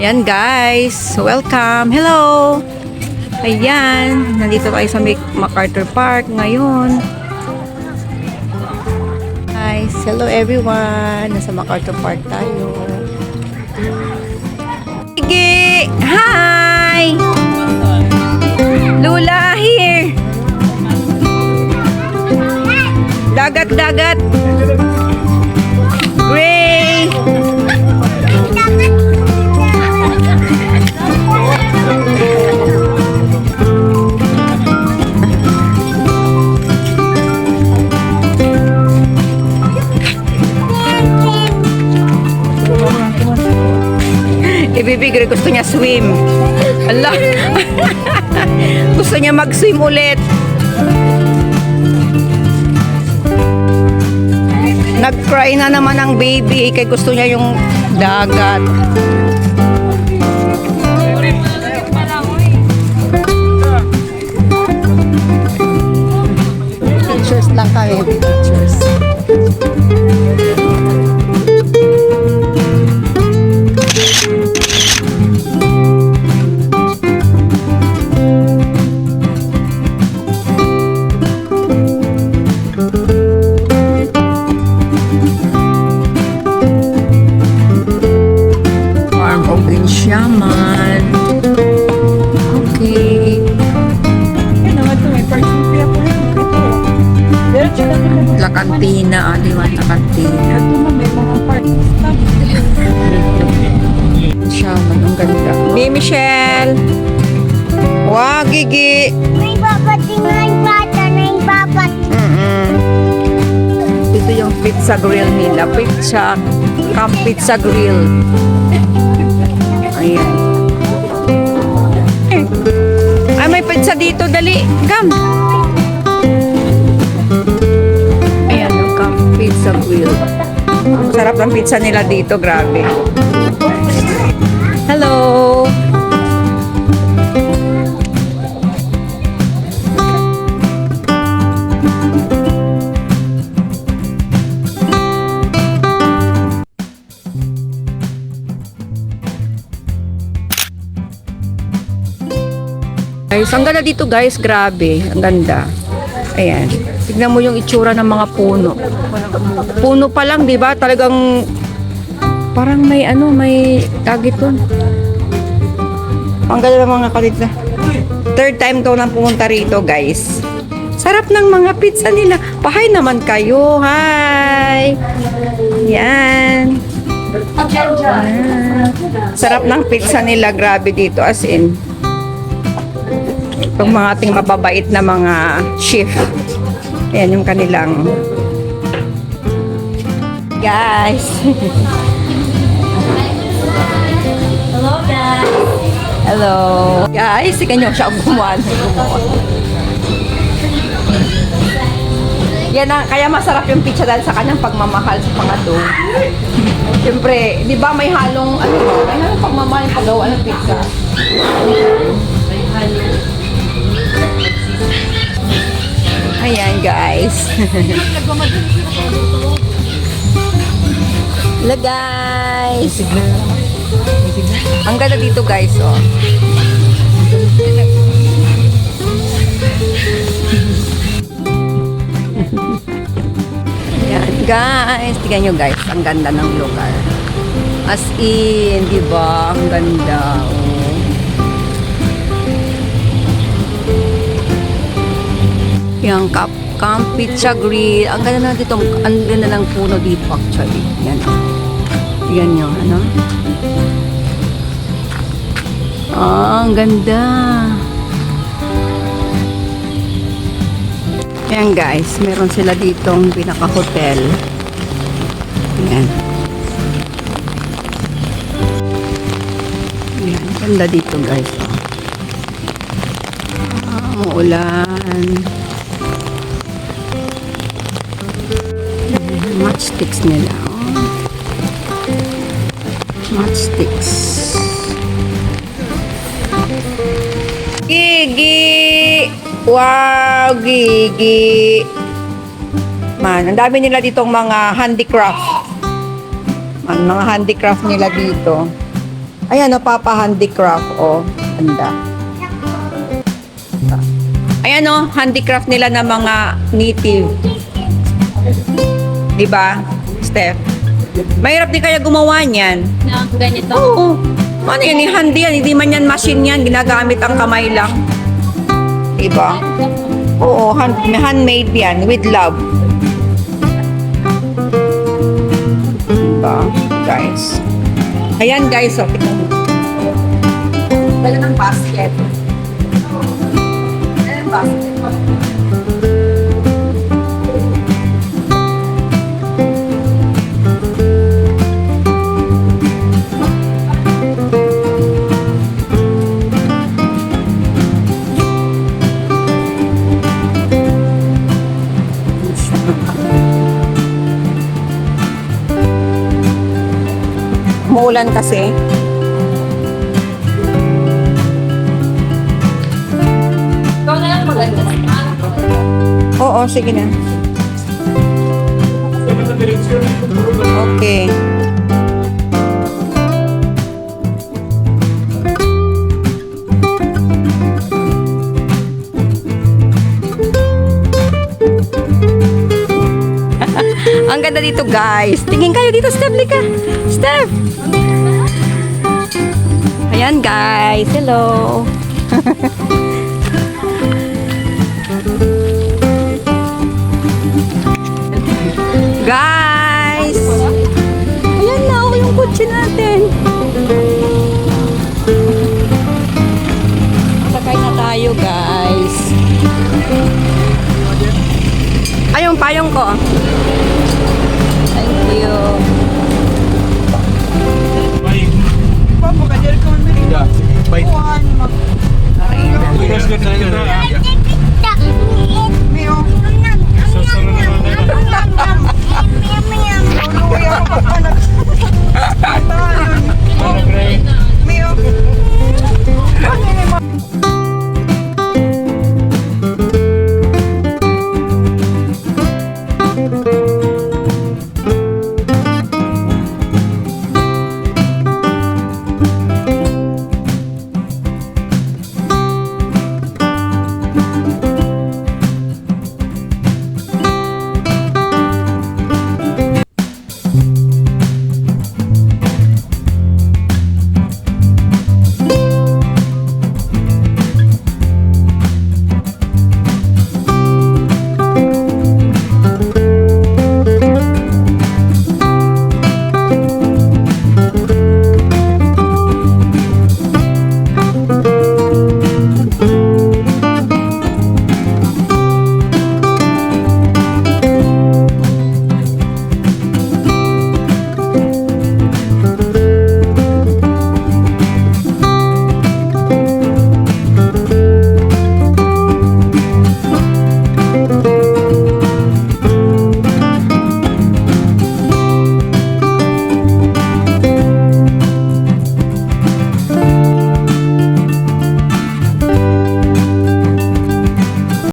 Ayan guys, welcome. Hello. Ayan, nandito tayo sa MacArthur Park ngayon. Guys, hello everyone. Nasa MacArthur Park tayo. Sige, hi. Lula here. Dagat. Gray. Ibibigay, gusto niya swim. Allah. Gusto niya mag-swim ulit. Nag-cry na naman ang baby kaya gusto niya yung dagat. Pictures lang kami, pictures. Yaman. Okay. La Cantina, di ba? La Cantina. Yaman, ang ganda. Hey, Michelle. Wow, Gigi. May babating bata na yung babat. Ito yung pizza grill nila. Camp Pizza Grill. Ayan. Ay, may pizza dito. Dali. Come. Ayan, yung Camp Pizza Grill. Sarap ng pizza nila dito. Grabe. Hello. Guys, ang ganda dito guys, grabe, ang ganda. Ayan, tignan mo yung itsura ng mga puno. Puno pa lang, di ba? Talagang parang may tagito. Ang ganda ng mga kalita. Third time ko nang pumunta rito guys. Sarap ng mga pizza nila. Pahay naman kayo, hi! Yan. Sarap ng pizza nila, grabe dito as in. Itong mga ating mababait na mga chef. Ayan yung kanilang guys. Hello guys. Hello. Guys, ikan nyo siya gumawa. Yan na, kaya masarap yung pizza dahil sa kanyang pagmamahal sa pangatong. Siyempre, di ba may halong may halong pagmamahal yung paggawa ng pizza. Ayan guys. Hello guys. Ang ganda dito guys, oh. Ayan guys, tingnan nyo guys, ang ganda ng lugar. As in, di ba? Ang ganda, oh. Yung Camp Pizza Grill. Ang ganda na dito. Ang ganda ng puno dito actually. Yan. Yan yun. Ano? Ang ganda. Yan guys. Meron sila ditong pinaka-hotel. Yan. Yan. Ganda dito guys. Muulan. Matchsticks nila. Oh. Matchsticks. Gigi! Wow, Gigi! Man, ang dami nila ditong mga handicraft. Mga handicraft nila dito. Ayan, napapa-handicraft. Oh, ganda. Ayan oh, handicraft nila ng mga native. Diba, Steph? Mahirap din kaya gumawa niyan. Na ganito. Oo. Ano yan, handi yan. Hindi man yan machine yan. Ginagamit ang kamay lang. Diba? Oo, handmade yan. With love. Diba, guys? Ayan, guys. Oh, tignan mo. Dala ng basket. Dala ng basket. Umuulan kasi. Ikaw na lang maganda. Oo, sige na. Okay. Ang ganda dito, guys. Tingin kayo dito, Steph. Lika. Steph. Ayan, guys. Hello. Guys. Ayan na, oh, yung kutsi natin. Sakay na tayo, guys. Ay, yung payong ko. Thank you. Papa, kadir ka man. Yeah, bye. Kuhan, mag... Aray na. Terus ke sana.